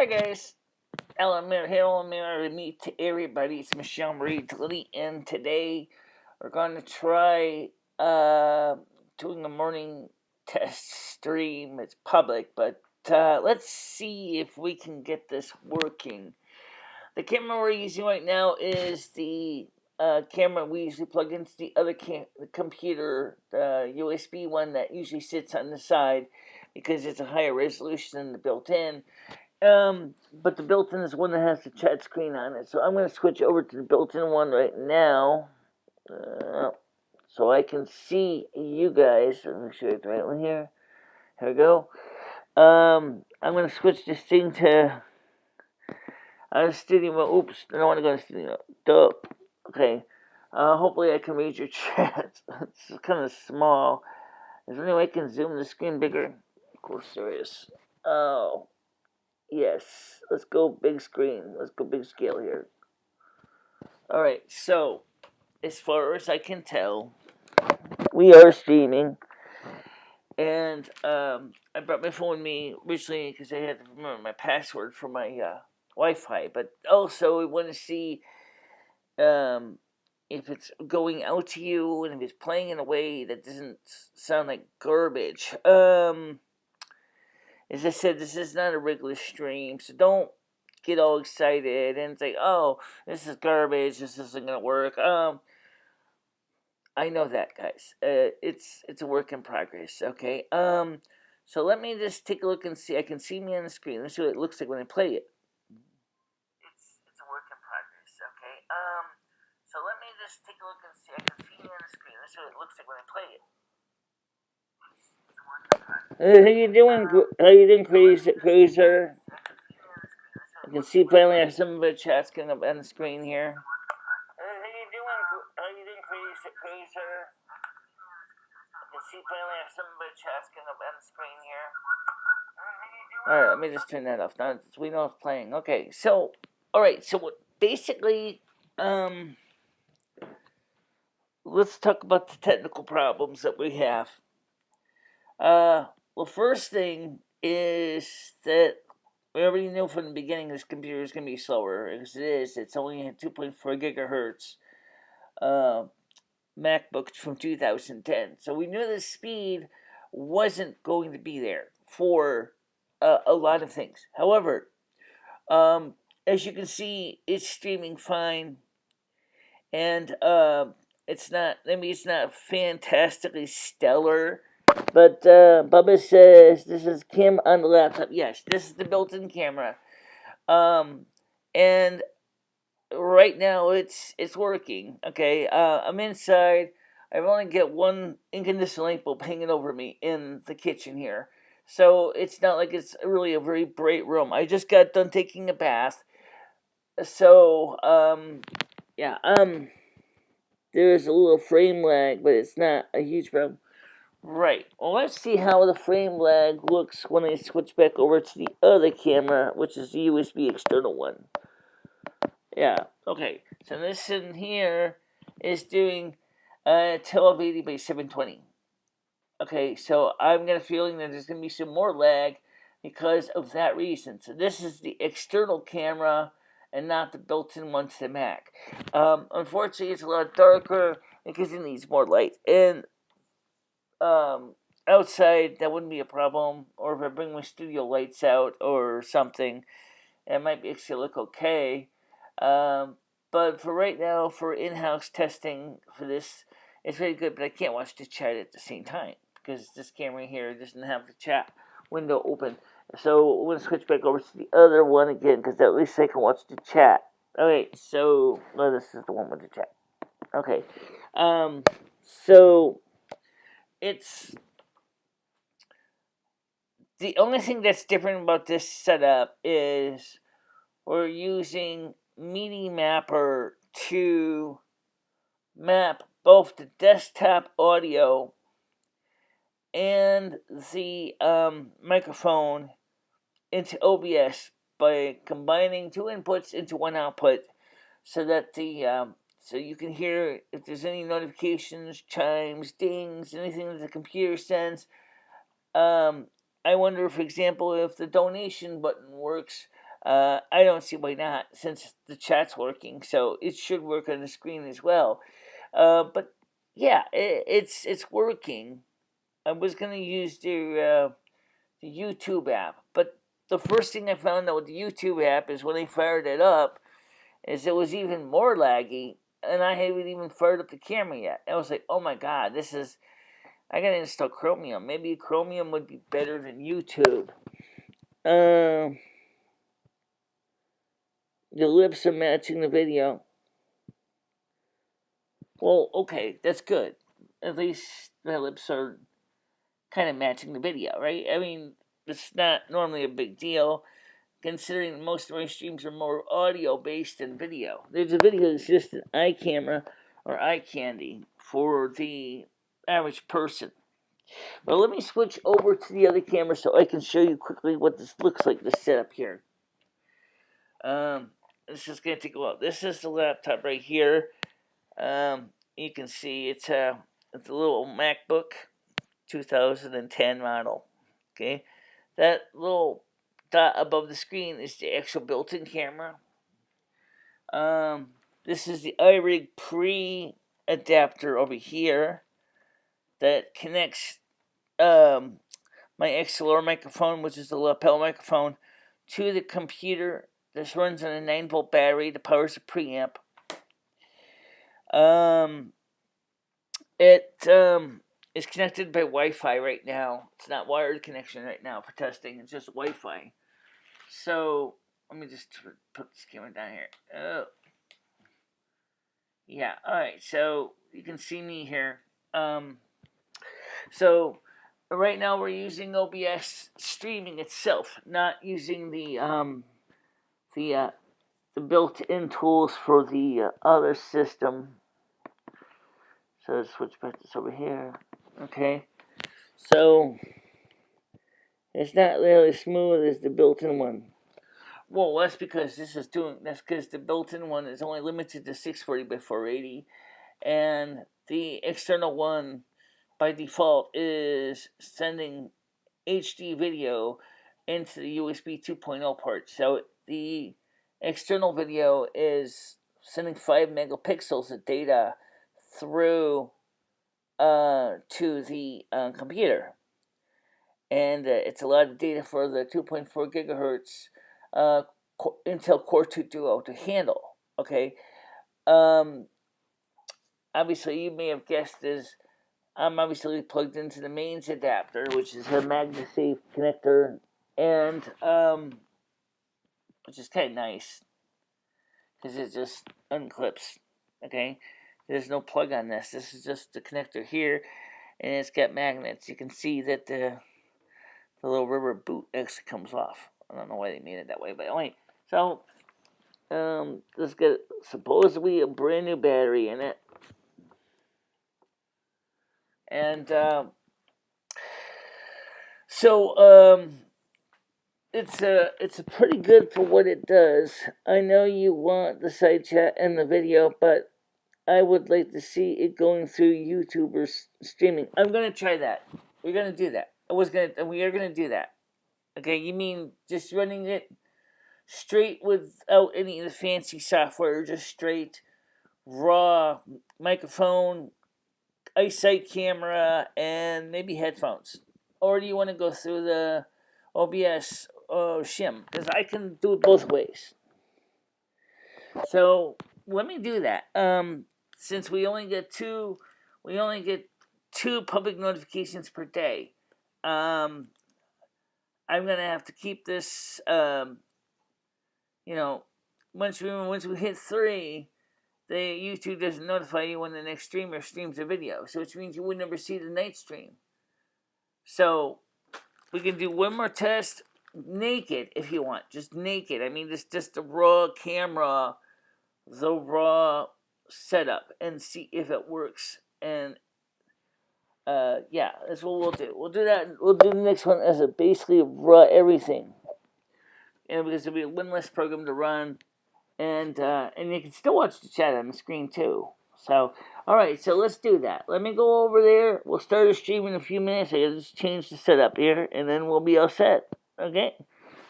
Hi guys, hello, meet to everybody. It's MicheleMarieDalene, and today we're going to try doing a morning test stream. It's public, but let's see if we can get this working. The camera we're using right now is the camera we usually plug into the other the computer, the USB one that usually sits on the side because it's a higher resolution than the built-in. But the built-in is one that has the chat screen on it. So I'm going to switch over to the built-in one right now. So I can see you guys. Let me show you the right one here. Here we go. I'm going to switch this thing to studio mode. Oops, I don't want to go to studio mode. Okay. Hopefully I can read your chat. It's kind of small. Is there any way I can zoom the screen bigger? Of course there is. Oh. Yes, let's go big screen. Let's go big scale here. Alright, so, as far as I can tell, we are streaming. And I brought my phone with me originally because I had to remember my password for my Wi-Fi. But also, I want to see if it's going out to you and if it's playing in a way that doesn't sound like garbage. As I said, this is not a regular stream, so don't get all excited and say, "Oh, this is garbage. This isn't gonna work." I know that, guys. It's a work in progress. Okay. So let me just take a look and see. I can see me on the screen. Let's see what it looks like when I play it. It's a work in progress. Okay. So let me just take a look and see. I can see me on the screen. Let's see what it looks like when I play it. How you doing? How you doing, Cruiser? You can see finally I have some of the chats coming up on the screen here. How you doing, Cruiser? You can see finally I have some of the chats coming up on the screen here. Alright, let me just turn that off. Now we know it's playing. Okay, so alright, so basically, let's talk about the technical problems that we have. Well, first thing is that we already knew from the beginning this computer is going to be slower, as it is. It's only at 2.4 gigahertz MacBook from 2010. So we knew the speed wasn't going to be there for a lot of things. However, as you can see, it's streaming fine. And it's not fantastically stellar. But Bubba says this is Kim on the laptop. Yes, this is the built-in camera. And right now it's working. Okay, I'm inside. I've only got one incandescent light bulb hanging over me in the kitchen here, so it's not like it's really a very bright room. I just got done taking a bath, so yeah, there's a little frame lag, but it's not a huge problem. Right. Well, let's see how the frame lag looks when I switch back over to the other camera, which is the USB external one. Yeah. Okay. So this in here is doing 1280 by 720. Okay. So I'm gonna feeling that there's gonna be some more lag because of that reason. So this is the external camera and not the built-in one to the Mac. Unfortunately, it's a lot darker because it needs more light. And outside, that wouldn't be a problem. Or if I bring my studio lights out or something, it might actually look okay. But for right now, for in-house testing for this, it's very good. But I can't watch the chat at the same time because this camera here doesn't have the chat window open. So I'm going to switch back over to the other one again because at least I can watch the chat. Okay, so this is the one with the chat. Okay, so it's the only thing that's different about this setup is we're using Media Mapper to map both the desktop audio and the microphone into OBS by combining two inputs into one output, so that so you can hear if there's any notifications, chimes, dings, anything that the computer sends. I wonder, for example, if the donation button works I don't see why not, since the chat's working, so it should work on the screen as well. But yeah, it's working. I was gonna use the YouTube app, but the first thing I found out with the YouTube app is when I fired it up, is it was even more laggy, and I haven't even fired up the camera yet. I was like, oh my god, I gotta install Chromium. Maybe Chromium would be better than YouTube. The lips are matching the video. Well, okay, that's good. At least the lips are kind of matching the video, right? I mean, it's not normally a big deal, considering most of my streams are more audio based than video. There's a video that's just an eye camera or eye candy for the average person. But let me switch over to the other camera so I can show you quickly what this looks like, this setup here. This is going to take a while. This is the laptop right here. You can see it's a little MacBook 2010 model. Okay, that little dot above the screen is the actual built-in camera. This is the iRig Pre adapter over here that connects my XLR microphone, which is the lapel microphone, to the computer. This runs on a 9-volt battery that powers the preamp. It is connected by Wi-Fi right now. It's not wired connection right now for testing. It's just Wi-Fi. So let me just put this camera down here. Oh, yeah. All right. So you can see me here. So right now we're using OBS streaming itself, not using the built-in tools for the other system. So let's switch back this over here. Okay. So it's not really as smooth as the built-in one. Well, that's because the built-in one is only limited to 640 by 480, and the external one by default is sending HD video into the USB 2.0 port. So the external video is sending 5 megapixels of data through to the computer, and it's a lot of data for the 2.4 gigahertz Intel Core 2 Duo to handle. Okay, obviously you may have guessed is I'm obviously plugged into the mains adapter, which is a MagSafe connector, and which is kind of nice because it just unclips. Okay, there's no plug on this. This is just the connector here, and it's got magnets. You can see that the little rubber boot actually comes off. I don't know why they made it that way, but anyway. So let's get supposedly a brand new battery in it, and it's pretty good for what it does. I know you want the side chat and the video, but I would like to see it going through YouTube or streaming. I'm gonna try that. We're gonna do that. We are gonna do that. Okay, you mean just running it straight without any of the fancy software, just straight raw microphone, eyesight camera, and maybe headphones? Or do you want to go through the OBS shim? Because I can do it both ways. So let me do that. Since we only get two public notifications per day. I'm gonna have to keep this. Once we hit 3, the YouTube doesn't notify you when the next streamer streams a video, so which means you would never see the night stream. So we can do one more test naked if you want, just naked. I mean, just the raw camera, the raw setup, and see if it works. And yeah, that's what we'll do. We'll do that. We'll do the next one as a basically raw everything, and because there'll be one less program to run, and you can still watch the chat on the screen too. So, all right, so let's do that. Let me go over there. We'll start a stream in a few minutes. I just change the setup here, and then we'll be all set. Okay.